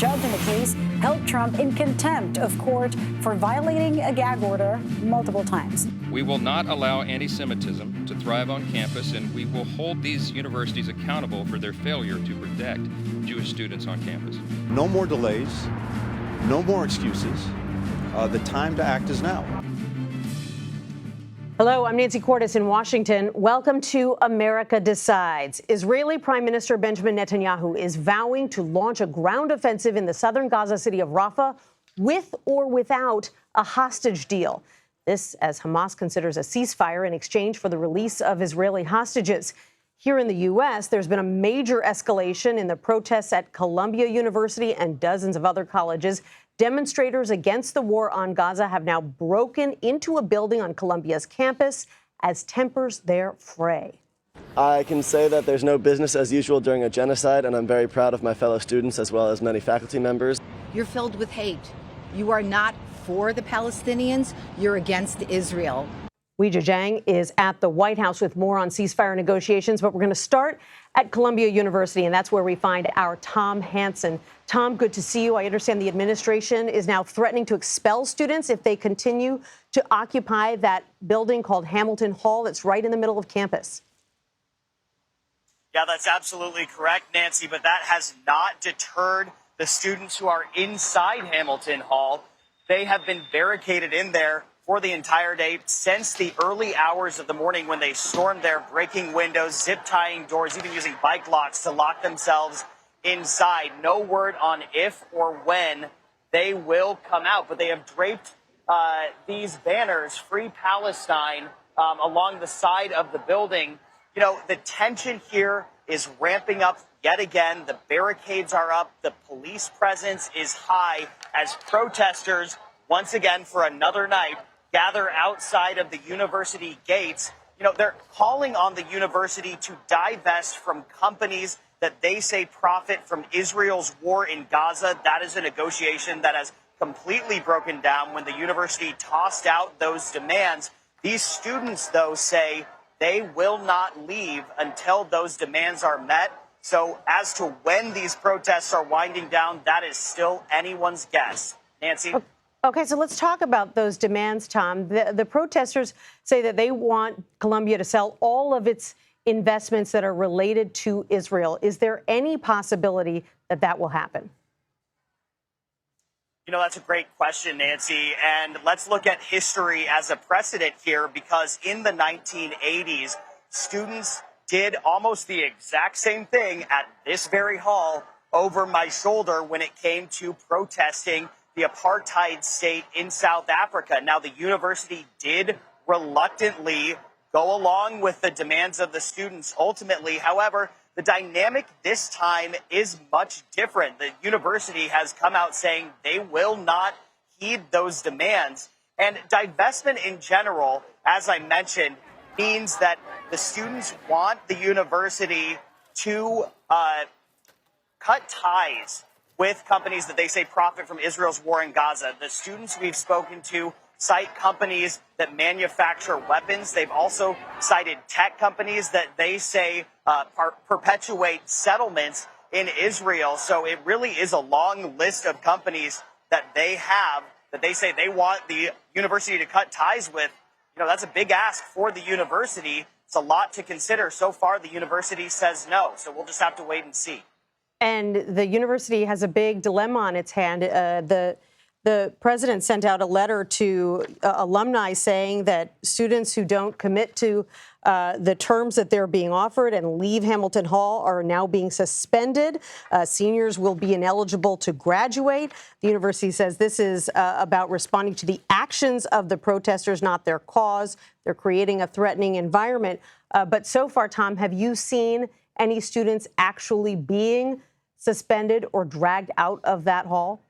judge in the case held Trump in contempt of court for violating a gag order multiple times. We will not allow anti-Semitism to thrive on campus, and we will hold these universities accountable for their failure to protect Jewish students on campus. No more delays, no more excuses. The time to act is now. Hello, I'm Nancy Cordes in Washington. Welcome to America Decides. Israeli Prime Minister Benjamin Netanyahu is vowing to launch a ground offensive in the southern Gaza city of Rafah with or without a hostage deal. This as Hamas considers a ceasefire in exchange for the release of Israeli hostages. Here in the U.S., there's been a major escalation in the protests at Columbia University and dozens of other colleges. Demonstrators against the war on Gaza have now broken into a building on Columbia's campus as tempers there fray. I can say that there's no business as usual during a genocide, and I'm very proud of my fellow students as well as many faculty members. You're filled with hate. You are not for the Palestinians. You're against Israel. Weijia Jiang is at the White House with more on ceasefire negotiations, but we're going to start at Columbia University, and that's where we find our Tom Hansen. Tom, good to see you. I understand the administration is now threatening to expel students if they continue to occupy that building called Hamilton Hall that's right in the middle of campus. Yeah, that's absolutely correct, Nancy, but that has not deterred the students who are inside Hamilton Hall. They have been barricaded in there for the entire day since the early hours of the morning when they stormed there, breaking windows, zip-tying doors, even using bike locks to lock themselves inside. No word on if or when they will come out, but they have draped these banners, Free Palestine, along the side of the building. You know, the tension here is ramping up yet again. The barricades are up. The police presence is high as protesters, once again for another night, gather outside of the university gates. You know, they're calling on the university to divest from companies that they say profit from Israel's war in Gaza. That is a negotiation that has completely broken down when the university tossed out those demands. These students, though, say they will not leave until those demands are met. So as to when these protests are winding down, that is still anyone's guess. Nancy? Okay, so let's talk about those demands, Tom. The protesters say that they want Columbia to sell all of its investments that are related to Israel. Is there any possibility that that will happen? You know, that's a great question, Nancy. And let's look at history as a precedent here, because in the 1980s, students did almost the exact same thing at this very hall over my shoulder when it came to protesting the apartheid state in South Africa. Now, the university did reluctantly go along with the demands of the students ultimately. However, the dynamic this time is much different. The university has come out saying they will not heed those demands. And divestment in general, as I mentioned, means that the students want the university to cut ties with companies that they say profit from Israel's war in Gaza. The students we've spoken to cite companies that manufacture weapons. They've also cited tech companies that they say perpetuate settlements in Israel. So it really is a long list of companies that they have that they say they want the university to cut ties with. You know, that's a big ask for the university. It's a lot to consider. So far, the university says no. So we'll just have to wait and see. And the university has a big dilemma on its hand. The president sent out a letter to alumni saying that students who don't commit to the terms that they're being offered and leave Hamilton Hall are now being suspended. Seniors will be ineligible to graduate. The university says this is about responding to the actions of the protesters, not their cause. They're creating a threatening environment. But so far, Tom, have you seen any students actually being suspended or dragged out of that hall?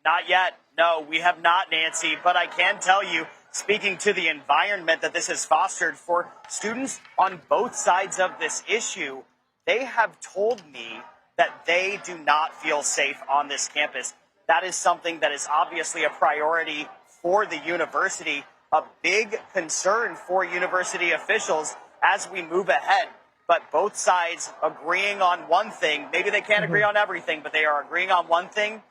Not yet. No, we have not, Nancy. But I can tell you, speaking to the environment that this has fostered for students on both sides of this issue, they have told me that they do not feel safe on this campus. That is something that is obviously a priority for the university, a big concern for university officials as we move ahead. but both sides agreeing on one thing. Maybe they can't agree on everything, but they are agreeing on one thing.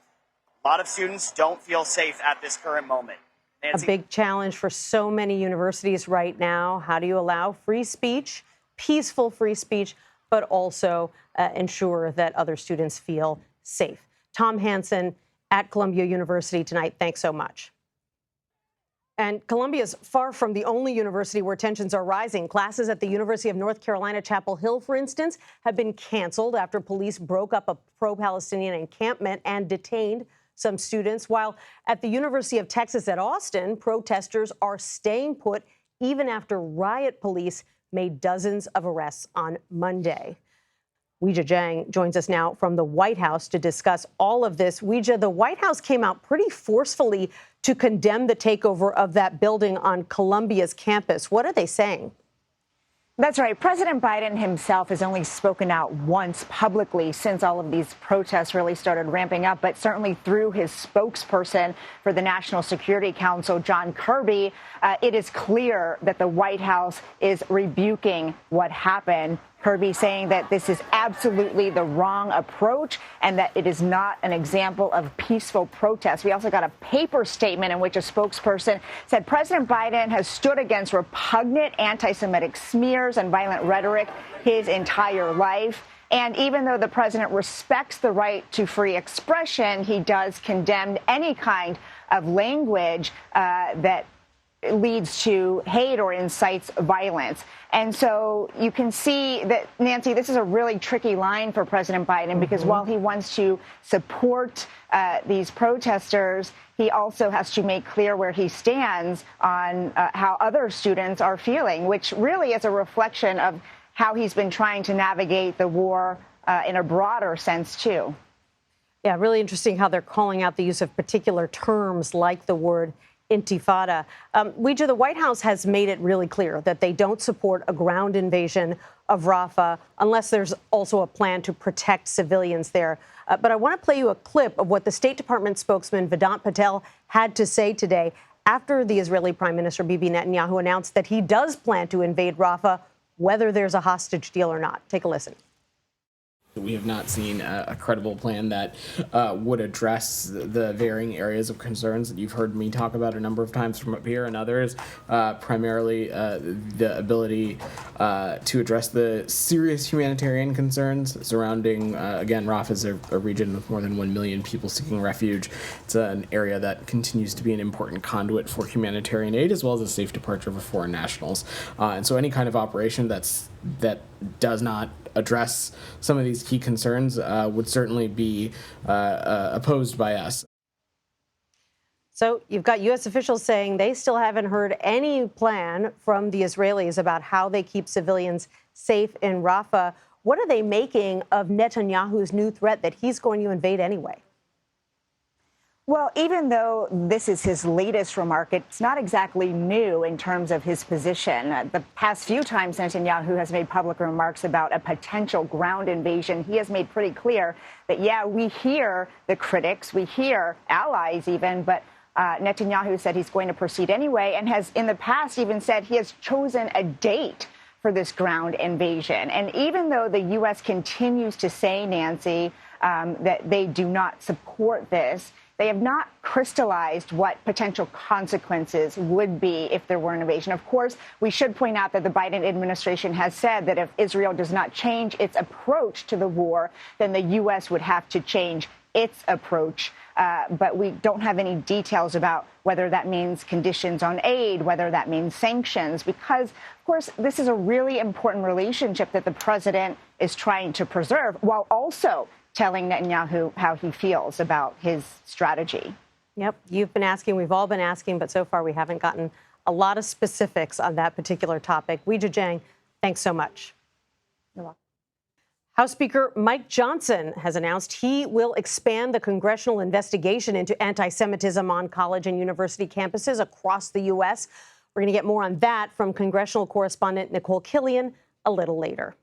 A lot of students don't feel safe at this current moment. Nancy? A big challenge for so many universities right now. How do you allow free speech, peaceful free speech, but also ensure that other students feel safe? Tom Hansen at Columbia University tonight. Thanks so much. And Columbia is far from the only university where tensions are rising. Classes at the University of North Carolina, Chapel Hill, for instance, have been canceled after police broke up a pro-Palestinian encampment and detained some students. While at the University of Texas at Austin, protesters are staying put even after riot police made dozens of arrests on Monday. Weijia Jiang joins us now from the White House to discuss all of this. Weijia, the White House came out pretty forcefully to condemn the takeover of that building on Columbia's campus. What are they saying? That's right. President Biden himself has only spoken out once publicly since all of these protests really started ramping up, but certainly through his spokesperson for the National Security Council, John Kirby, it is clear that the White House is rebuking what happened. Kirby saying that this is absolutely the wrong approach and that it is not an example of peaceful protest. We also got a paper statement in which a spokesperson said President Biden has stood against repugnant anti-Semitic smears and violent rhetoric his entire life. And even though the president respects the right to free expression, he does condemn any kind of language that leads to hate or incites violence. And so you can see that, Nancy, this is a really tricky line for President Biden because while he wants to support these protesters, he also has to make clear where he stands on how other students are feeling, which really is a reflection of how he's been trying to navigate the war in a broader sense, too. Yeah, really interesting how they're calling out the use of particular terms like the word intifada. Weijia, the White House has made it really clear that they don't support a ground invasion of Rafah unless there's also a plan to protect civilians there. But I want to play you a clip of what the State Department spokesman Vedant Patel had to say today after the Israeli Prime Minister Bibi Netanyahu announced that he does plan to invade Rafah, whether there's a hostage deal or not. Take a listen. We have not seen a credible plan that would address the varying areas of concerns that you've heard me talk about a number of times from up here and others, primarily the ability to address the serious humanitarian concerns surrounding, again, Rafah is a region with more than 1 million people seeking refuge. It's an area that continues to be an important conduit for humanitarian aid as well as a safe departure for foreign nationals. And so any kind of operation that does not address some of these key concerns would certainly be opposed by us. So you've got U.S. officials saying they still haven't heard any plan from the Israelis about how they keep civilians safe in Rafah. What are they making of Netanyahu's new threat that he's going to invade anyway? Well, even though this is his latest remark, it's not exactly new in terms of his position. The past few times Netanyahu has made public remarks about a potential ground invasion, he has made pretty clear that, yeah, we hear the critics, we hear allies even, but Netanyahu said he's going to proceed anyway and has in the past even said he has chosen a date for this ground invasion. And even though the U.S. continues to say, Nancy, that they do not support this, they have not crystallized what potential consequences would be if there were an invasion. Of course, we should point out that the Biden administration has said that if Israel does not change its approach to the war, then the U.S. would have to change its approach. But we don't have any details about whether that means conditions on aid, whether that means sanctions, because, of course, this is a really important relationship that the president is trying to preserve while also telling Netanyahu how he feels about his strategy. Yep, you've been asking, we've all been asking, but so far we haven't gotten a lot of specifics on that particular topic. Weijia Jiang, thanks so much. You're welcome. House Speaker Mike Johnson has announced he will expand the congressional investigation into anti-Semitism on college and university campuses across the U.S. We're going to get more on that from congressional correspondent Nicole Killian a little later.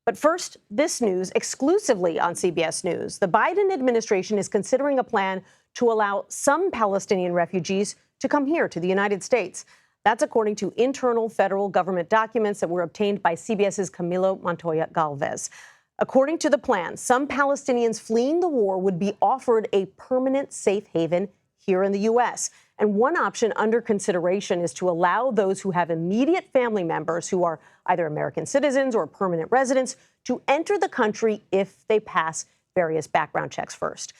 But first, this news exclusively on CBS News. The Biden administration is considering a plan to allow some Palestinian refugees to come here to the United States. That's according to internal federal government documents that were obtained by CBS's Camilo Montoya Galvez. According to the plan, some Palestinians fleeing the war would be offered a permanent safe haven here in the U.S. And one option under consideration is to allow those who have immediate family members who are either American citizens or permanent residents to enter the country if they pass various background checks first.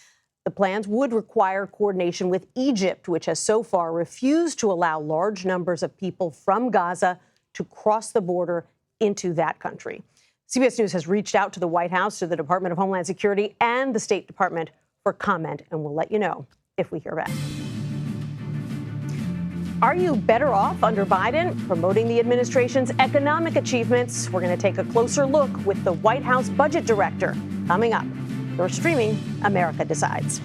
The plans would require coordination with Egypt, which has so far refused to allow large numbers of people from Gaza to cross the border into that country. CBS News has reached out to the White House, to the Department of Homeland Security, and the State Department for comment, and we'll let you know if we hear back. Are you better off under Biden? Promoting the administration's economic achievements. We're going to take a closer look with the White House budget director coming up. You're streaming America Decides.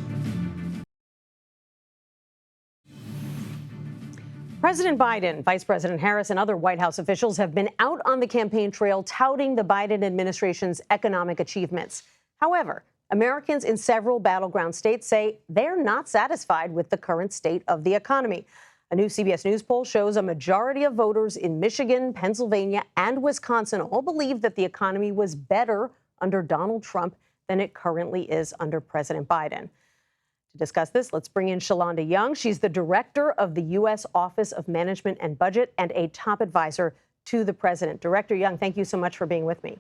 President Biden, Vice President Harris, and other White House officials have been out on the campaign trail touting the Biden administration's economic achievements. However, Americans in several battleground states say they're not satisfied with the current state of the economy. A new CBS News poll shows a majority of voters in Michigan, Pennsylvania, and Wisconsin all believe that the economy was better under Donald Trump than it currently is under President Biden. To discuss this, let's bring in Shalonda Young. She's the director of the U.S. Office of Management and Budget and a top advisor to the president. Director Young, thank you so much for being with me.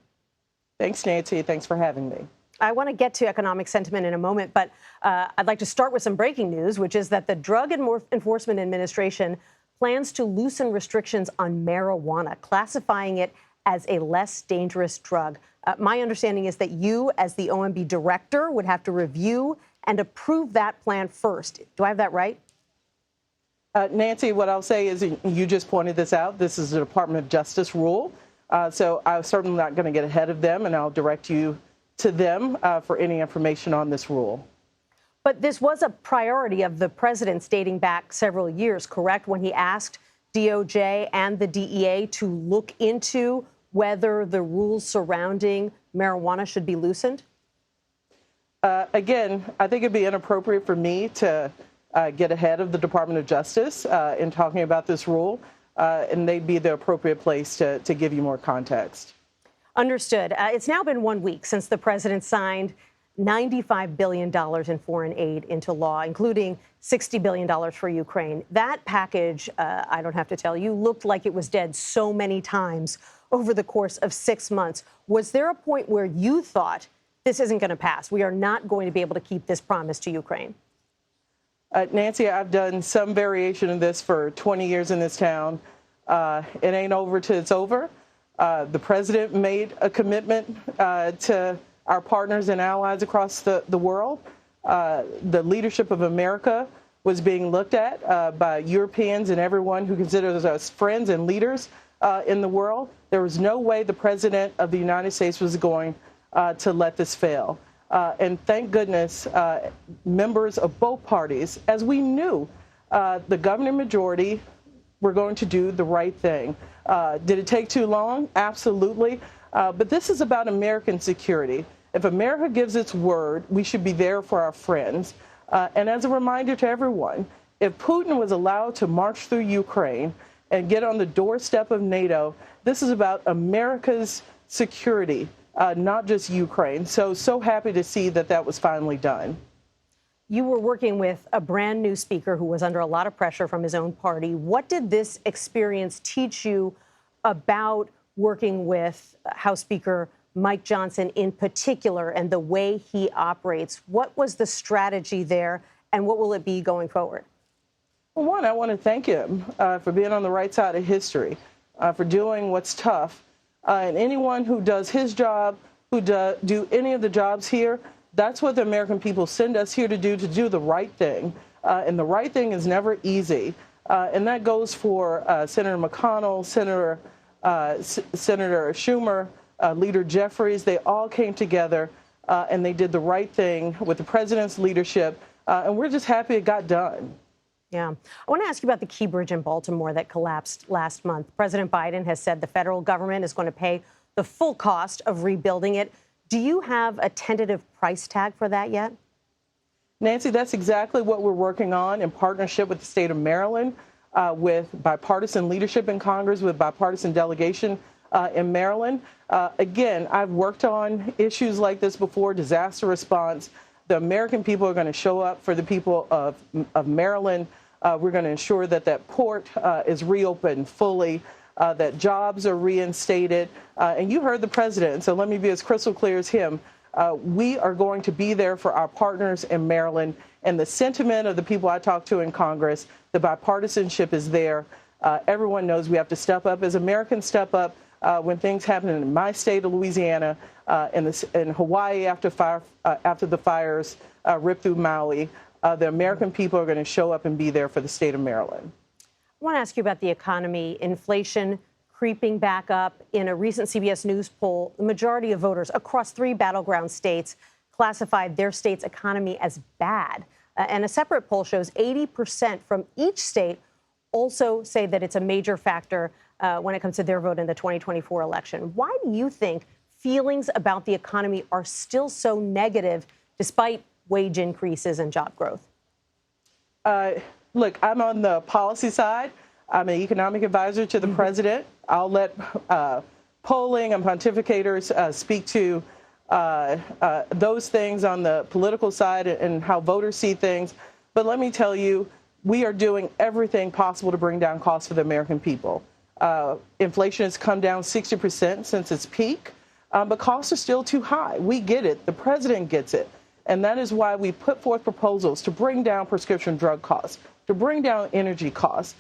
Thanks, Nancy. Thanks for having me. I want to get to economic sentiment in a moment, but I'd like to start with some breaking news, which is that the Drug Enforcement Administration plans to loosen restrictions on marijuana, classifying it as a less dangerous drug. My understanding is that you, as the OMB director, would have to review and approve that plan first. Do I have that right? Nancy, what I'll say is you just pointed this out. This is a Department of Justice rule. So I'm certainly not going to get ahead of them, and I'll direct you to them for any information on this rule. But this was a priority of the president's dating back several years, correct? When he asked DOJ and the DEA to look into whether the rules surrounding marijuana should be loosened? Again, I think it'd be inappropriate for me to get ahead of the Department of Justice in talking about this rule, and they'd be the appropriate place to give you more context. Understood. It's now been 1 week since the president signed $95 billion in foreign aid into law, including $60 billion for Ukraine. That package, I don't have to tell you, looked like it was dead so many times over the course of 6 months. Was there a point where you thought this isn't going to pass? We are not going to be able to keep this promise to Ukraine. Nancy, I've done some variation of this for 20 years in this town. It ain't over till it's over. The president made a commitment to our partners and allies across the world. The leadership of America was being looked at by Europeans and everyone who considers us friends and leaders in the world. There was no way the president of the United States was going to let this fail. And thank goodness, members of both parties, as we knew, the governing majority were going to do the right thing. Did it take too long? Absolutely. But this is about American security. If America gives its word, we should be there for our friends. And as a reminder to everyone, if Putin was allowed to march through Ukraine and get on the doorstep of NATO, this is about America's security, not just Ukraine. So happy to see that that was finally done. You were working with a brand new speaker who was under a lot of pressure from his own party. What did this experience teach you about working with House Speaker Mike Johnson in particular and the way he operates? What was the strategy there, and what will it be going forward? Well, one, I want to thank him for being on the right side of history, for doing what's tough. And anyone who does his job, who do any of the jobs here, that's what the American people send us here to do the right thing. And the right thing is never easy. And that goes for Senator McConnell, Senator Schumer, Leader Jeffries. They all came together and they did the right thing with the president's leadership. And we're just happy it got done. Yeah. I want to ask you about the Key Bridge in Baltimore that collapsed last month. President Biden has said the federal government is going to pay the full cost of rebuilding it. Do you have a tentative price tag for that yet? Nancy, that's exactly what we're working on in partnership with the state of Maryland. with bipartisan leadership in Congress, with bipartisan delegation in Maryland. Again, I've worked on issues like this before, disaster response. The American people are going to show up for the people of Maryland. We're going to ensure that that port is reopened fully, that jobs are reinstated. And you heard the president, so let me be as crystal clear as him. We are going to be there for our partners in Maryland. And the sentiment of the people I talk to in Congress, the bipartisanship is there. Everyone knows we have to step up. As Americans step up when things happen in my state of Louisiana, in Hawaii after the fires ripped through Maui, the American people are going to show up and be there for the state of Maryland. I want to ask you about the economy. Inflation creeping back up. In a recent CBS News poll, the majority of voters across 3 battleground states classified their state's economy as bad. And a separate poll shows 80% from each state also say that it's a major factor when it comes to their vote in the 2024 election. Why do you think feelings about the economy are still so negative despite wage increases and job growth? Look, I'm on the policy side. I'm an economic advisor to the president. I'll let polling and pontificators speak to those things on the political side and how voters see things. But let me tell you, we are doing everything possible to bring down costs for the American people. Inflation has come down 60% since its peak, but costs are still too high. We get it. The president gets it. And that is why we put forth proposals to bring down prescription drug costs, to bring down energy costs.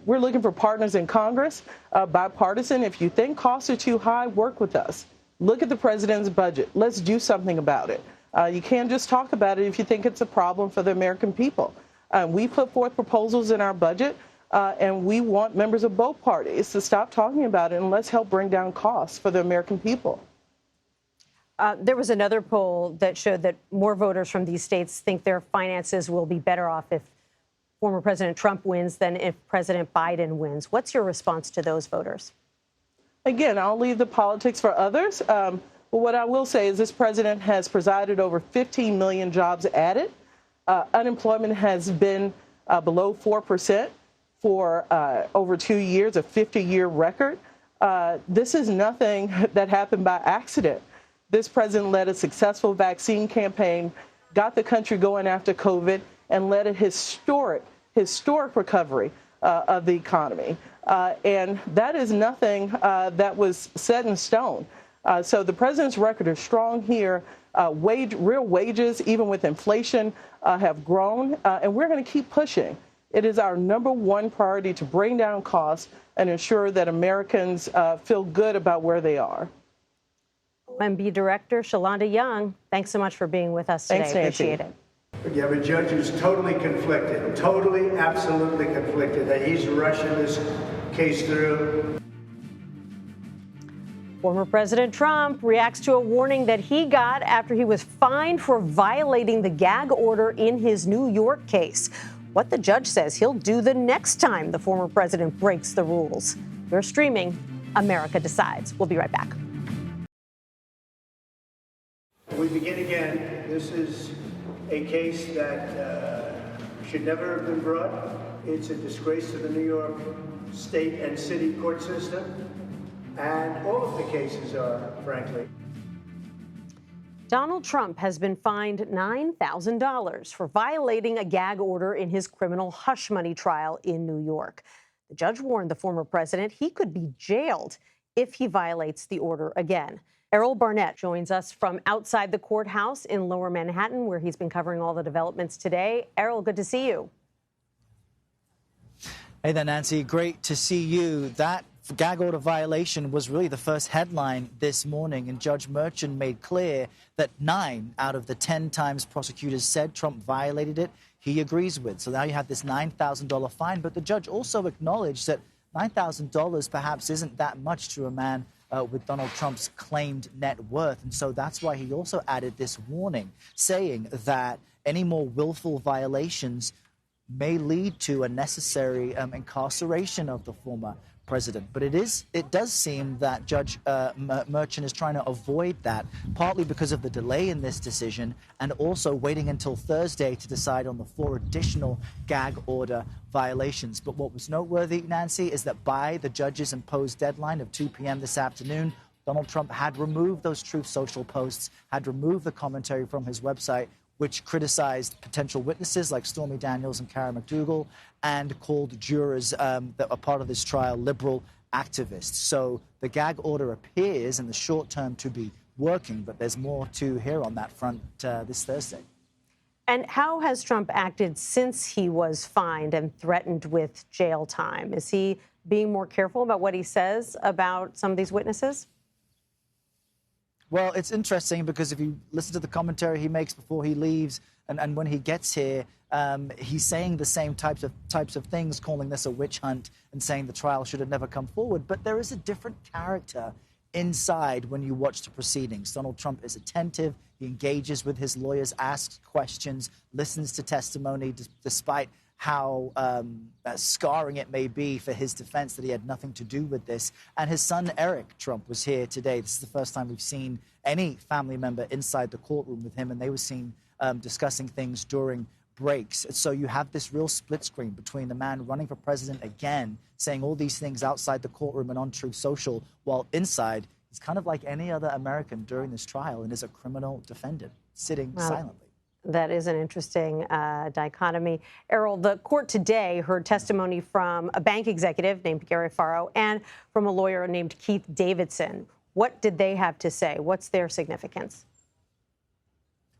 We're looking for partners in Congress, bipartisan. If you think costs are too high, work with us. Look at the president's budget. Let's do something about it. You can't just talk about it if you think it's a problem for the American people. We put forth proposals in our budget, and we want members of both parties to stop talking about it, and let's help bring down costs for the American people. There was another poll that showed that more voters from these states think their finances will be better off if former President Trump wins than if President Biden wins. What's your response to those voters? Again, I'll leave the politics for others. But what I will say is this president has presided over 15 million jobs added. Unemployment has been below 4% for over 2 years, a 50-year record. This is nothing that happened by accident. This president led a successful vaccine campaign, got the country going after COVID, and led a historic recovery of the economy. And that is nothing that was set in stone. So the president's record is strong here. Real wages, even with inflation, have grown, and we're going to keep pushing. It is our #1 priority to bring down costs and ensure that Americans feel good about where they are. OMB Director Shalonda Young, thanks so much for being with us today. Thanks, Nancy. Appreciate it. You have a judge who's totally conflicted, totally, absolutely conflicted, that he's rushing this case through. Former President Trump reacts to a warning that he got after he was fined for violating the gag order in his New York case. What the judge says he'll do the next time the former president breaks the rules. You're streaming America Decides. We'll be right back. We begin again. This is a case that should never have been brought. It's a disgrace to the New York state and city court system. And all of the cases are, frankly. Donald Trump has been fined $9,000 for violating a gag order in his criminal hush money trial in New York. The judge warned the former president he could be jailed if he violates the order again. Errol Barnett joins us from outside the courthouse in Lower Manhattan, where he's been covering all the developments today. Errol, good to see you. Hey there, Nancy. Great to see you. That gag order violation was really the first headline this morning, and Judge Merchant made clear that 9 out of the 10 times prosecutors said Trump violated it, he agrees with. So now you have this $9,000 fine, but the judge also acknowledged that $9,000 perhaps isn't that much to a man with Donald Trump's claimed net worth. And so that's why he also added this warning, saying that any more willful violations may lead to a necessary incarceration of the former president. But it does seem that Judge Merchant is trying to avoid that, partly because of the delay in this decision and also waiting until Thursday to decide on the 4 additional gag order violations. But what was noteworthy, Nancy, is that by the judge's imposed deadline of 2 p.m. this afternoon, Donald Trump had removed those Truth Social posts, had removed the commentary from his website, which criticized potential witnesses like Stormy Daniels and Kara McDougal, and called jurors that are part of this trial liberal activists. So the gag order appears in the short term to be working, but there's more to hear on that front this Thursday. And how has Trump acted since he was fined and threatened with jail time? Is he being more careful about what he says about some of these witnesses? Well, it's interesting because if you listen to the commentary he makes before he leaves and when he gets here, he's saying the same types of things, calling this a witch hunt and saying the trial should have never come forward. But there is a different character inside when you watch the proceedings. Donald Trump is attentive. He engages with his lawyers, asks questions, listens to testimony, despite how scarring it may be for his defense that he had nothing to do with this. And his son, Eric Trump, was here today. This is the first time we've seen any family member inside the courtroom with him, and they were seen discussing things during breaks. So you have this real split screen between the man running for president again, saying all these things outside the courtroom and on Truth Social, while inside he's kind of like any other American during this trial and is a criminal defendant, sitting silently. That is an interesting dichotomy. Errol, the court today heard testimony from a bank executive named Gary Farrow and from a lawyer named Keith Davidson. What did they have to say? What's their significance?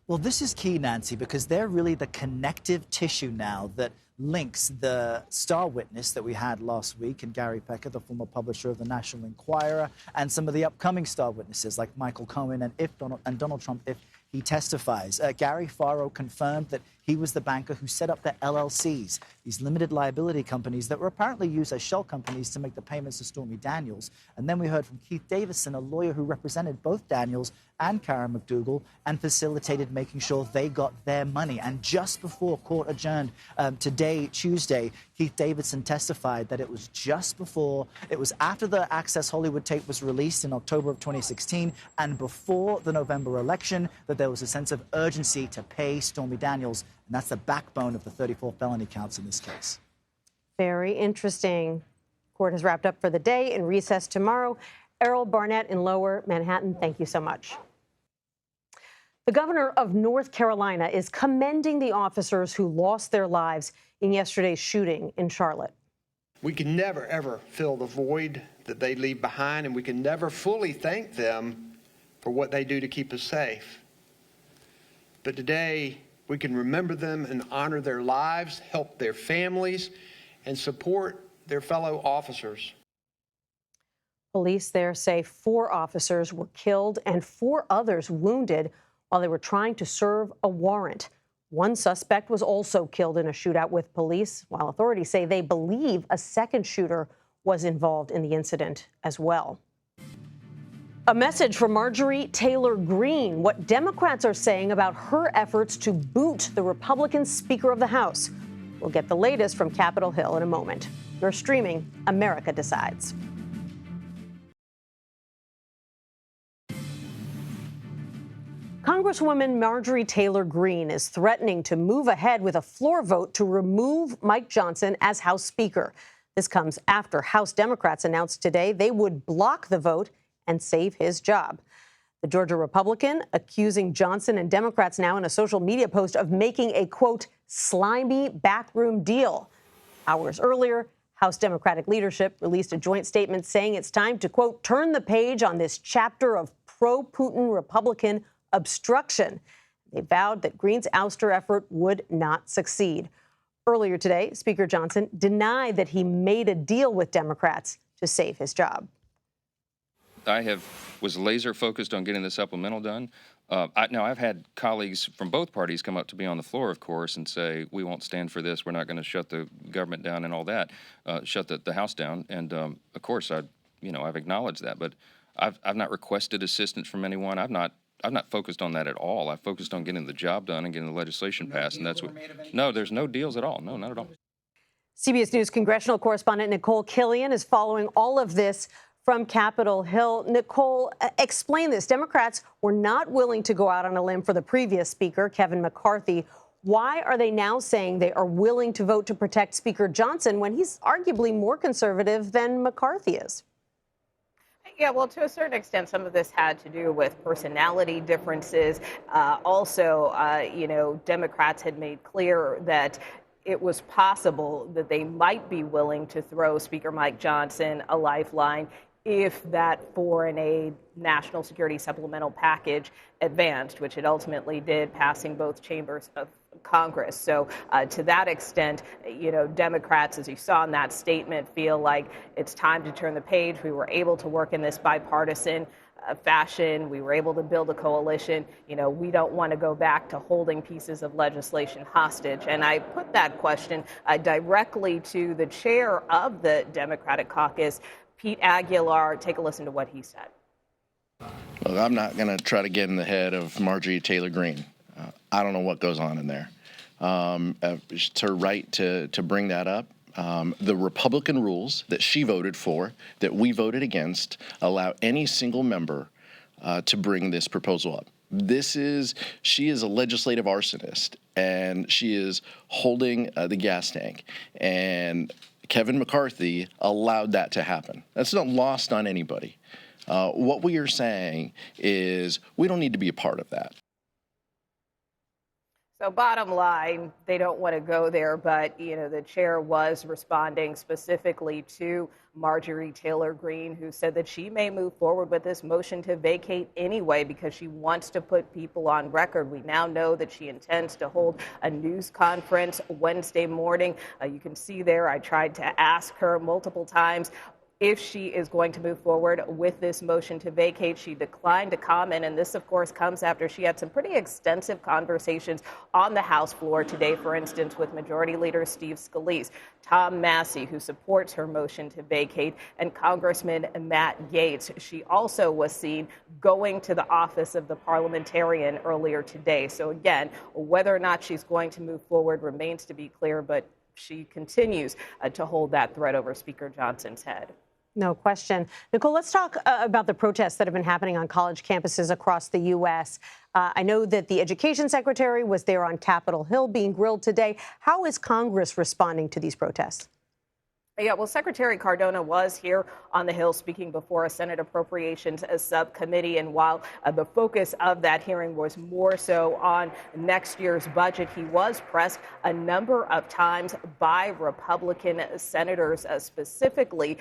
Well, this is key, Nancy, because they're really the connective tissue now that links the star witness that we had last week in Gary Pecker, the former publisher of the National Enquirer, and some of the upcoming star witnesses like Michael Cohen and Donald Trump if he testifies. Gary Farrow confirmed that he was the banker who set up the LLCs, these limited liability companies that were apparently used as shell companies to make the payments to Stormy Daniels. And then we heard from Keith Davidson, a lawyer who represented both Daniels and Kara McDougal and facilitated making sure they got their money. And just before court adjourned today, Tuesday, Keith Davidson testified that it was after the Access Hollywood tape was released in October of 2016 and before the November election that there was a sense of urgency to pay Stormy Daniels. And that's the backbone of the 34 felony counts in this case. Very interesting. Court has wrapped up for the day and recess tomorrow. Errol Barnett in Lower Manhattan, thank you so much. The governor of North Carolina is commending the officers who lost their lives in yesterday's shooting in Charlotte. We can never, ever fill the void that they leave behind, and we can never fully thank them for what they do to keep us safe. But today, we can remember them and honor their lives, help their families, and support their fellow officers. Police there say 4 officers were killed and 4 others wounded while they were trying to serve a warrant. One suspect was also killed in a shootout with police, while authorities say they believe a second shooter was involved in the incident as well. A message from Marjorie Taylor Greene, what Democrats are saying about her efforts to boot the Republican Speaker of the House. We'll get the latest from Capitol Hill in a moment. You're streaming America Decides. Congresswoman Marjorie Taylor Greene is threatening to move ahead with a floor vote to remove Mike Johnson as House Speaker. This comes after House Democrats announced today they would block the vote and save his job. The Georgia Republican accusing Johnson and Democrats now in a social media post of making a, quote, slimy backroom deal. Hours earlier, House Democratic leadership released a joint statement saying it's time to, quote, turn the page on this chapter of pro-Putin Republican obstruction. They vowed that Greene's ouster effort would not succeed. Earlier today, Speaker Johnson denied that he made a deal with Democrats to save his job. I was laser focused on getting the supplemental done. I've had colleagues from both parties come up to me on the floor, of course, and say, we won't stand for this. We're not going to shut the government down and all that, shut the House down. And of course, I've acknowledged that, but I've not requested assistance from anyone. I've not focused on that at all. I've focused on getting the job done and getting the legislation passed, and that's what. No, there's no deals at all. No, not at all. CBS News congressional correspondent Nicole Killian is following all of this from Capitol Hill. Nicole, explain this. Democrats were not willing to go out on a limb for the previous speaker, Kevin McCarthy. Why are they now saying they are willing to vote to protect Speaker Johnson when he's arguably more conservative than McCarthy is? Yeah, well, to a certain extent, some of this had to do with personality differences. Also, Democrats had made clear that it was possible that they might be willing to throw Speaker Mike Johnson a lifeline if that foreign aid national security supplemental package advanced, which it ultimately did, passing both chambers of Congress. So to that extent, Democrats, as you saw in that statement, feel like it's time to turn the page. We were able to work in this bipartisan fashion. We were able to build a coalition. We don't want to go back to holding pieces of legislation hostage. And I put that question directly to the chair of the Democratic caucus, Pete Aguilar. Take a listen to what he said. Look, I'm not going to try to get in the head of Marjorie Taylor Greene. I don't know what goes on in there. It's her right to bring that up. The Republican rules that she voted for, that we voted against, allow any single member to bring this proposal up. She is a legislative arsonist, and she is holding the gas tank. And Kevin McCarthy allowed that to happen. That's not lost on anybody. What we are saying is we don't need to be a part of that. So bottom line, they don't want to go there, but, the chair was responding specifically to Marjorie Taylor Greene, who said that she may move forward with this motion to vacate anyway because she wants to put people on record. We now know that she intends to hold a news conference Wednesday morning. You can see there, I tried to ask her multiple times if she is going to move forward with this motion to vacate. She declined to comment, and this, of course, comes after she had some pretty extensive conversations on the House floor today, for instance, with Majority Leader Steve Scalise, Tom Massey, who supports her motion to vacate, and Congressman Matt Gaetz. She also was seen going to the office of the parliamentarian earlier today. So again, whether or not she's going to move forward remains to be clear, but she continues to hold that threat over Speaker Johnson's head. No question. Nicole, let's talk about the protests that have been happening on college campuses across the U.S. I know that the education secretary was there on Capitol Hill being grilled today. How is Congress responding to these protests? Yeah, well, Secretary Cardona was here on the Hill speaking before a Senate Appropriations subcommittee. And while the focus of that hearing was more so on next year's budget, he was pressed a number of times by Republican senators specifically.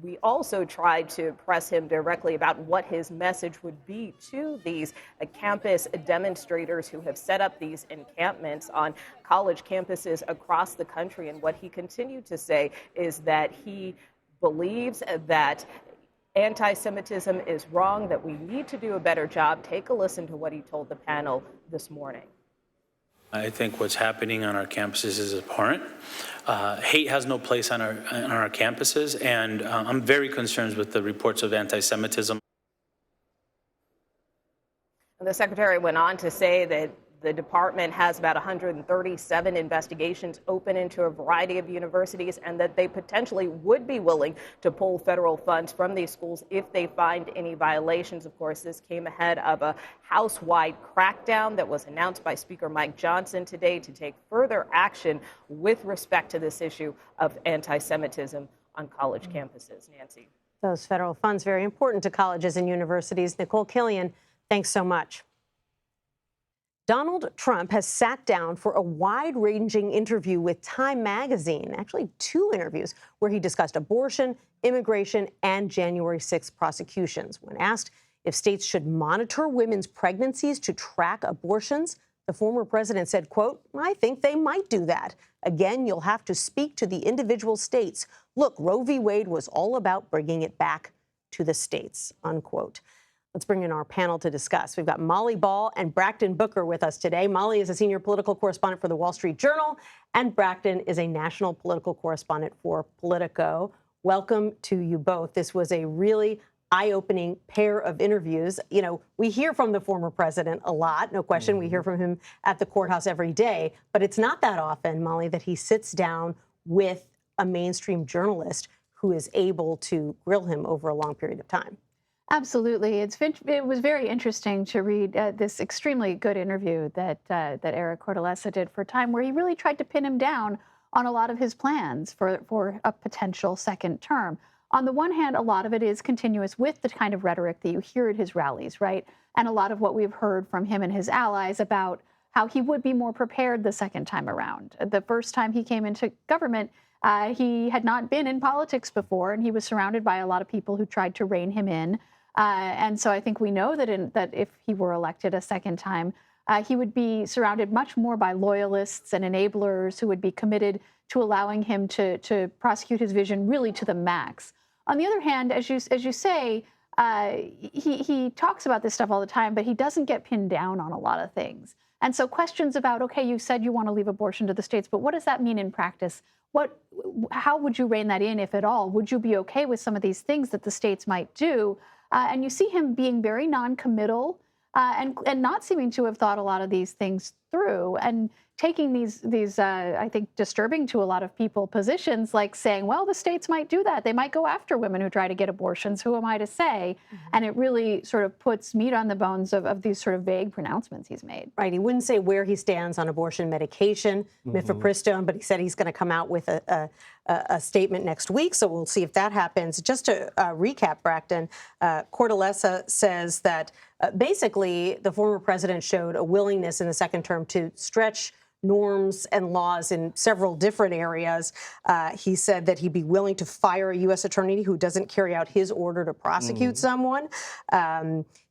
We also tried to press him directly about what his message would be to these campus demonstrators who have set up these encampments on college campuses across the country. And what he continued to say is that he believes that anti-Semitism is wrong, that we need to do a better job. Take a listen to what he told the panel this morning. I think what's happening on our campuses is abhorrent. Hate has no place on our campuses, and I'm very concerned with the reports of anti-Semitism. The secretary went on to say that the department has about 137 investigations open into a variety of universities, and that they potentially would be willing to pull federal funds from these schools if they find any violations. Of course, this came ahead of a house-wide crackdown that was announced by Speaker Mike Johnson today to take further action with respect to this issue of anti-Semitism on college campuses. Nancy. Those federal funds, very important to colleges and universities. Nicole Killian, thanks so much. Donald Trump has sat down for a wide-ranging interview with Time magazine, actually 2 interviews, where he discussed abortion, immigration, and January 6th prosecutions. When asked if states should monitor women's pregnancies to track abortions, the former president said, quote, "I think they might do that. Again, you'll have to speak to the individual states. Look, Roe v. Wade was all about bringing it back to the states," unquote. Let's bring in our panel to discuss. We've got Molly Ball and Braxton Booker with us today. Molly is a senior political correspondent for the Wall Street Journal, and Braxton is a national political correspondent for Politico. Welcome to you both. This was a really eye-opening pair of interviews. We hear from the former president a lot, no question. We hear from him at the courthouse every day, but it's not that often, Molly, that he sits down with a mainstream journalist who is able to grill him over a long period of time. Absolutely. It was very interesting to read this extremely good interview that Eric Cortellessa did for Time, where he really tried to pin him down on a lot of his plans for a potential second term. On the one hand, a lot of it is continuous with the kind of rhetoric that you hear at his rallies, right? And a lot of what we've heard from him and his allies about how he would be more prepared the second time around. The first time he came into government, he had not been in politics before, and he was surrounded by a lot of people who tried to rein him in. And so I think we know that if he were elected a second time, he would be surrounded much more by loyalists and enablers who would be committed to allowing him to prosecute his vision really to the max. On the other hand, as you say, he talks about this stuff all the time, but he doesn't get pinned down on a lot of things. And so questions about, okay, you said you want to leave abortion to the states, but what does that mean in practice? How would you rein that in, if at all? Would you be okay with some of these things that the states might do? And you see him being very non-committal and not seeming to have thought a lot of these things through, and taking these I think disturbing to a lot of people positions, like saying, well, the states might do that. They might go after women who try to get abortions. Who am I to say? And it really sort of puts meat on the bones of these sort of vague pronouncements he's made. Right. He wouldn't say where he stands on abortion medication, mifepristone, but he said he's going to come out with a statement next week. So we'll see if that happens. Just to recap, Brackton, Cortellessa says that basically the former president showed a willingness in the second term to stretch norms and laws in several different areas. He said that he'd be willing to fire a U.S. attorney who doesn't carry out his order to prosecute someone.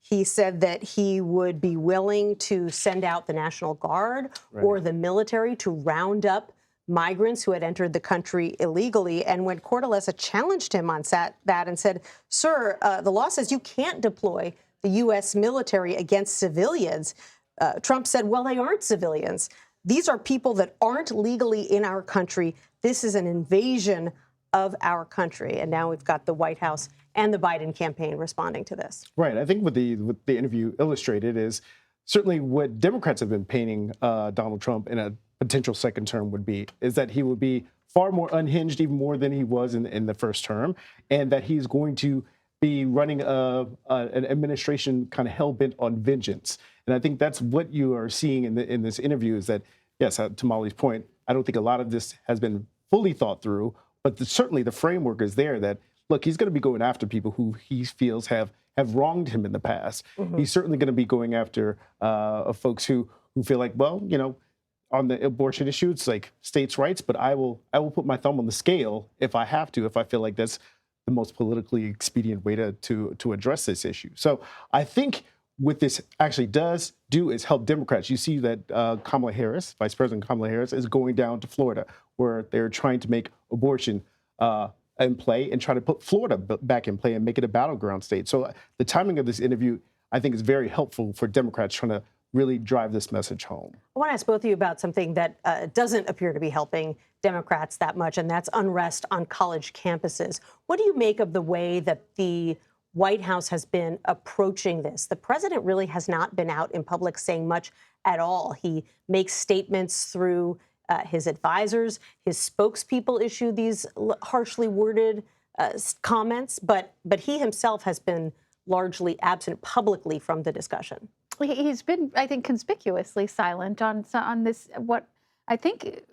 He said that he would be willing to send out the National Guard or the military to round up migrants who had entered the country illegally. And when Cortellessa challenged him on that and said, sir, the law says you can't deploy the U.S. military against civilians, Trump said, well, they aren't civilians. These are people that aren't legally in our country. This is an invasion of our country. And now we've got the White House and the Biden campaign responding to this. Right. I think what the interview illustrated is certainly what Democrats have been painting Donald Trump in a potential second term is that he would be far more unhinged, even more than he was in the first term, and that he's going to be running an administration kind of hell-bent on vengeance. And I think that's what you are seeing in this interview is that, yes, to Molly's point, I don't think a lot of this has been fully thought through, but certainly the framework is there that, look, he's going to be going after people who he feels have wronged him in the past. He's certainly going to be going after folks who feel like, well, you know, on the abortion issue, it's like states' rights, but I will put my thumb on the scale if I have to, if I feel like that's the most politically expedient way to address this issue. So I think what this actually does do is help Democrats. You see that Kamala Harris, Vice President Kamala Harris, is going down to Florida, where they're trying to make abortion in play and try to put Florida back in play and make it a battleground state. So the timing of this interview, I think, is very helpful for Democrats trying to really drive this message home. I want to ask both of you about something that doesn't appear to be helping Democrats that much, and that's unrest on college campuses. What do you make of the way that the White House has been approaching this? The president really has not been out in public saying much at all. He makes statements through his advisors. His spokespeople issue these harshly worded comments, but he himself has been largely absent publicly from the discussion. He's been, I think, conspicuously silent on this, what I think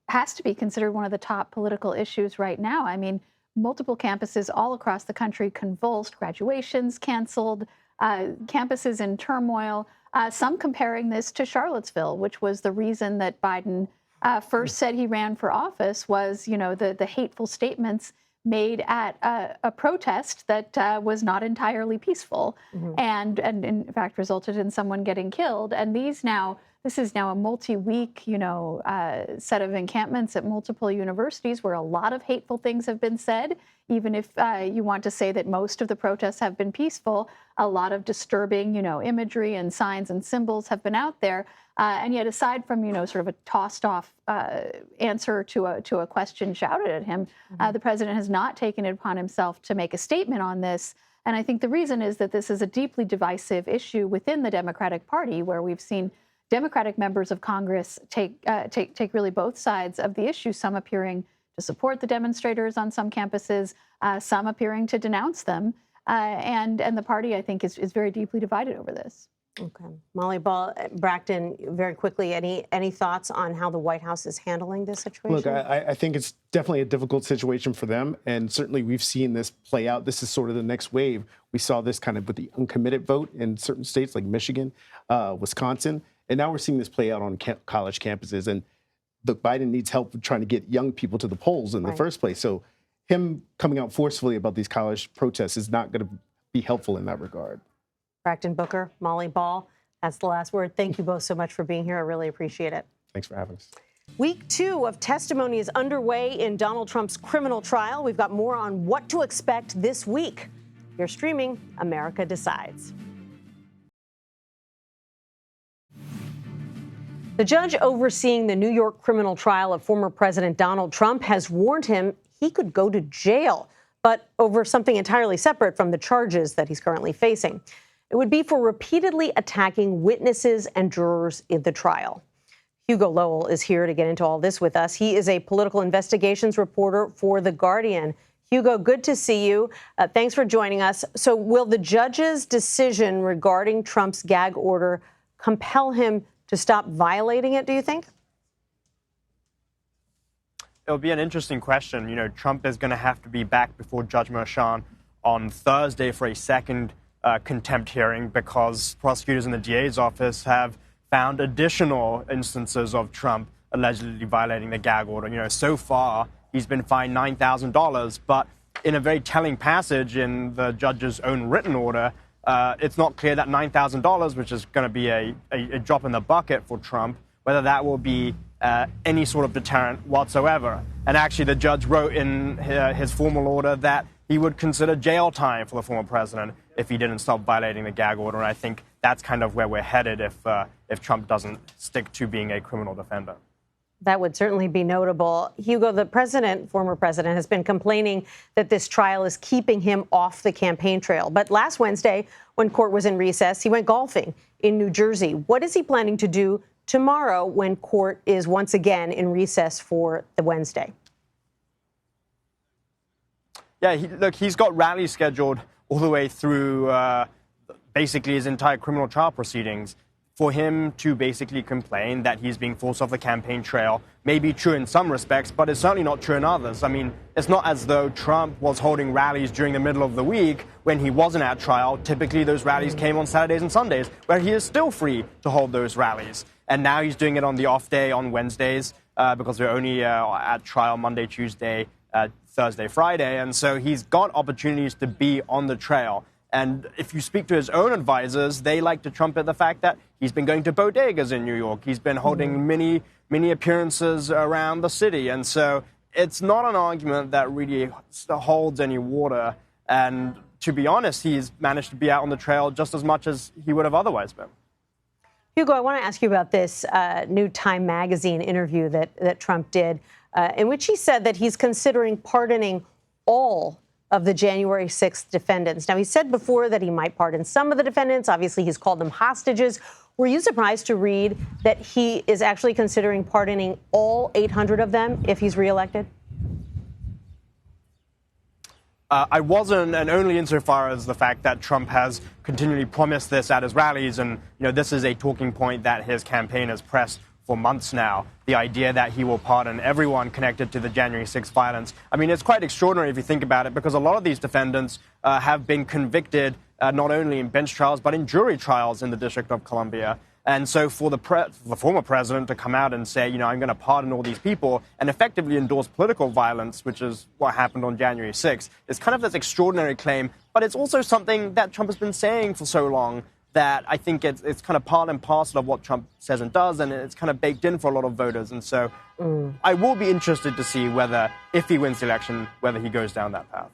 has to be considered one of the top political issues right now. I mean, multiple campuses all across the country convulsed, graduations canceled, campuses in turmoil, some comparing this to Charlottesville, which was the reason that Biden first said he ran for office was, you know, the hateful statements made at a protest that was not entirely peaceful and in fact resulted in someone getting killed. And this is now a multi-week, you know, set of encampments at multiple universities where a lot of hateful things have been said. Even if you want to say that most of the protests have been peaceful, a lot of disturbing, you know, imagery and signs and symbols have been out there. And yet, aside from, you know, sort of a tossed-off answer to a question shouted at him, the president has not taken it upon himself to make a statement on this. And I think the reason is that this is a deeply divisive issue within the Democratic Party, where we've seen Democratic members of Congress take really both sides of the issue, some appearing to support the demonstrators on some campuses, some appearing to denounce them. And the party, I think, is very deeply divided over this. Okay. Molly Ball, Brackton, very quickly, any thoughts on how the White House is handling this situation? Look, I think it's definitely a difficult situation for them. And certainly we've seen this play out. This is sort of the next wave. We saw this kind of with the uncommitted vote in certain states like Michigan, Wisconsin. And now we're seeing this play out on college campuses. And look, Biden needs help with trying to get young people to the polls in the first place. So him coming out forcefully about these college protests is not going to be helpful in that regard. Brackton Booker, Molly Ball, that's the last word. Thank you both so much for being here. I really appreciate it. Thanks for having us. Week 2 of testimony is underway in Donald Trump's criminal trial. We've got more on what to expect this week. You're streaming America Decides. The judge overseeing the New York criminal trial of former President Donald Trump has warned him he could go to jail, but over something entirely separate from the charges that he's currently facing. It would be for repeatedly attacking witnesses and jurors in the trial. Hugo Lowell is here to get into all this with us. He is a political investigations reporter for The Guardian. Hugo, good to see you. Thanks for joining us. So will the judge's decision regarding Trump's gag order compel him to stop violating it, do you think? It'll be an interesting question. You know, Trump is going to have to be back before Judge Merchan on Thursday for a second contempt hearing because prosecutors in the DA's office have found additional instances of Trump allegedly violating the gag order. You know, so far he's been fined $9,000, but in a very telling passage in the judge's own written order, it's not clear that $9,000, which is going to be a drop in the bucket for Trump, whether that will be any sort of deterrent whatsoever. And actually, the judge wrote in his formal order that he would consider jail time for the former president if he didn't stop violating the gag order. And I think that's kind of where we're headed if Trump doesn't stick to being a criminal defender. That would certainly be notable. Hugo, the former president, has been complaining that this trial is keeping him off the campaign trail. But last Wednesday, when court was in recess, he went golfing in New Jersey. What is he planning to do tomorrow when court is once again in recess for the Wednesday? Yeah, look, he's got rallies scheduled all the way through basically his entire criminal trial proceedings. For him to basically complain that he's being forced off the campaign trail may be true in some respects, but it's certainly not true in others. I mean, it's not as though Trump was holding rallies during the middle of the week when he wasn't at trial. Typically, those rallies came on Saturdays and Sundays, where he is still free to hold those rallies. And now he's doing it on the off day on Wednesdays because we're only at trial Monday, Tuesday, Thursday, Friday. And so he's got opportunities to be on the trail. And if you speak to his own advisors, they like to trumpet the fact that he's been going to bodegas in New York. He's been holding many appearances around the city. And so it's not an argument that really holds any water. And to be honest, he's managed to be out on the trail just as much as he would have otherwise been. Hugo, I want to ask you about this new Time magazine interview that Trump did, in which he said that he's considering pardoning all of the January 6th defendants. Now, he said before that he might pardon some of the defendants. Obviously, he's called them hostages. Were you surprised to read that he is actually considering pardoning all 800 of them if he's reelected? I wasn't, and only insofar as the fact that Trump has continually promised this at his rallies. And, you know, this is a talking point that his campaign has pressed for months now, the idea that he will pardon everyone connected to the January 6th violence. I mean, it's quite extraordinary if you think about it, because a lot of these defendants have been convicted not only in bench trials, but in jury trials in the District of Columbia. And so for the former president to come out and say, you know, I'm going to pardon all these people and effectively endorse political violence, which is what happened on January 6th, is kind of this extraordinary claim. But it's also something that Trump has been saying for so long that I think it's kind of part and parcel of what Trump says and does, and it's kind of baked in for a lot of voters. And so I will be interested to see whether, if he wins the election, whether he goes down that path.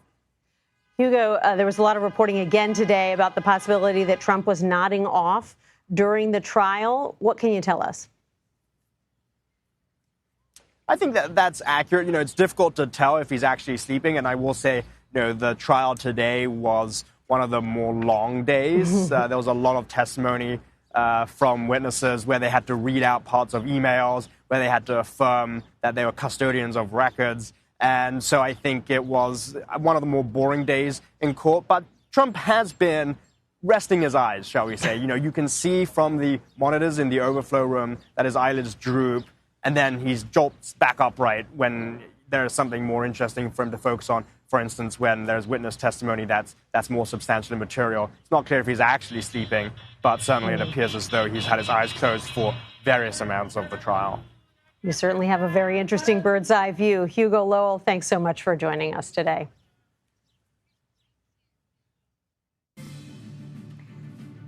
Hugo, there was a lot of reporting again today about the possibility that Trump was nodding off during the trial. What can you tell us? I think that's accurate. You know, it's difficult to tell if he's actually sleeping, and I will say, you know, the trial today was one of the more long days. There was a lot of testimony from witnesses where they had to read out parts of emails, where they had to affirm that they were custodians of records. And so I think it was one of the more boring days in court. But Trump has been resting his eyes, shall we say. You know, you can see from the monitors in the overflow room that his eyelids droop, and then he jolts back upright when there's something more interesting for him to focus on. For instance, when there's witness testimony that's more substantial and material. It's not clear if he's actually sleeping, but certainly it appears as though he's had his eyes closed for various amounts of the trial. You certainly have a very interesting bird's eye view. Hugo Lowell, thanks so much for joining us today.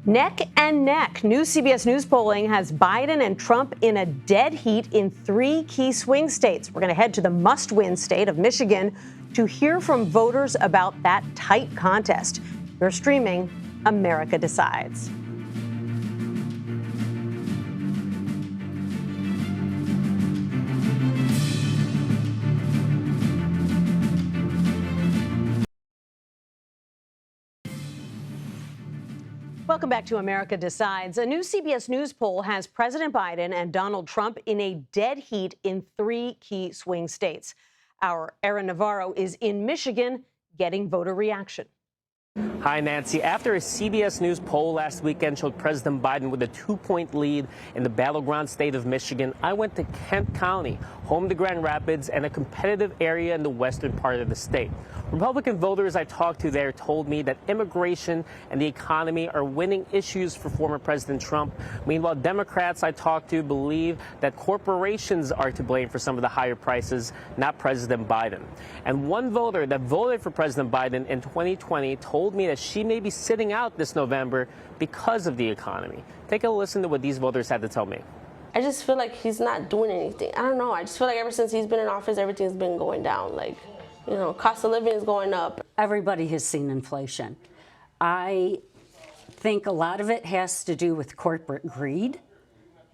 Neck and neck. New CBS News polling has Biden and Trump in a dead heat in 3 key swing states. We're going to head to the must-win state of Michigan to hear from voters about that tight contest. You're streaming America Decides. Welcome back to America Decides. A new CBS News poll has President Biden and Donald Trump in a dead heat in 3 key swing states. Our Aaron Navarro is in Michigan getting voter reaction. Hi, Nancy. After a CBS News poll last weekend showed President Biden with a 2-point lead in the battleground state of Michigan, I went to Kent County, home to Grand Rapids, and a competitive area in the western part of the state. Republican voters I talked to there told me that immigration and the economy are winning issues for former President Trump. Meanwhile, Democrats I talked to believe that corporations are to blame for some of the higher prices, not President Biden. And one voter that voted for President Biden in 2020 told me that she may be sitting out this November because of the economy. Take a listen to what these voters had to tell me. I just feel like he's not doing anything. I don't know. I just feel like ever since he's been in office, everything's been going down. Like, you know, cost of living is going up. Everybody has seen inflation. I think a lot of it has to do with corporate greed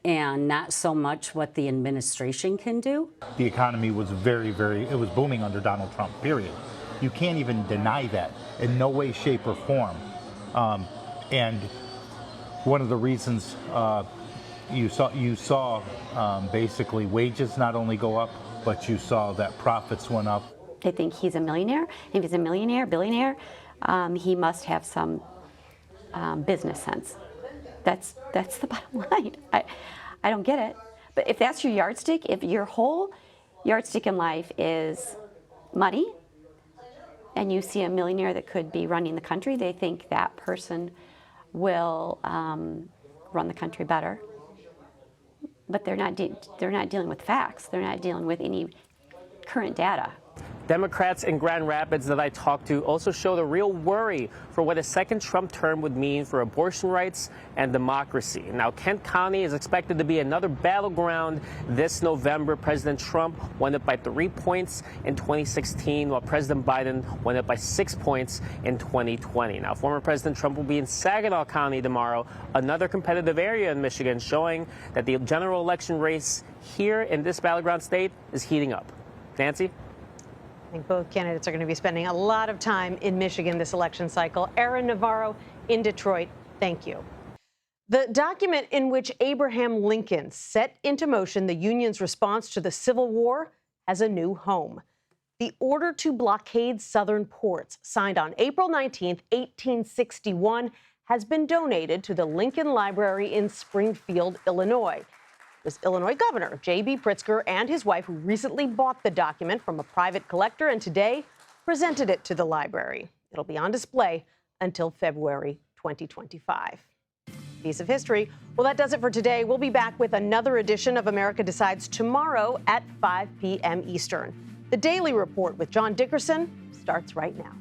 and not so much what the administration can do. The economy was it was booming under Donald Trump, period. You can't even deny that in no way, shape, or form. And one of the reasons you saw basically wages not only go up, but you saw that profits went up. They think he's a millionaire. If he's a millionaire, billionaire, he must have some business sense. That's the bottom line. I don't get it. But if that's your yardstick, if your whole yardstick in life is money, and you see a millionaire that could be running the country, they think that person will run the country better. But they're not dealing with facts. They're not dealing with any current data. Democrats in Grand Rapids that I talked to also showed a real worry for what a second Trump term would mean for abortion rights and democracy. Now, Kent County is expected to be another battleground this November. President Trump won it by 3 points in 2016, while President Biden won it by 6 points in 2020. Now, former President Trump will be in Saginaw County tomorrow, another competitive area in Michigan, showing that the general election race here in this battleground state is heating up. Nancy? I think both candidates are going to be spending a lot of time in Michigan this election cycle. Aaron Navarro in Detroit, thank you. The document in which Abraham Lincoln set into motion the Union's response to the Civil War has a new home. The order to blockade southern ports, signed on April 19, 1861, has been donated to the Lincoln Library in Springfield, Illinois. It was Illinois Governor J.B. Pritzker and his wife who recently bought the document from a private collector and today presented it to the library. It'll be on display until February 2025. Piece of history. Well, that does it for today. We'll be back with another edition of America Decides tomorrow at 5 p.m. Eastern. The Daily Report with John Dickerson starts right now.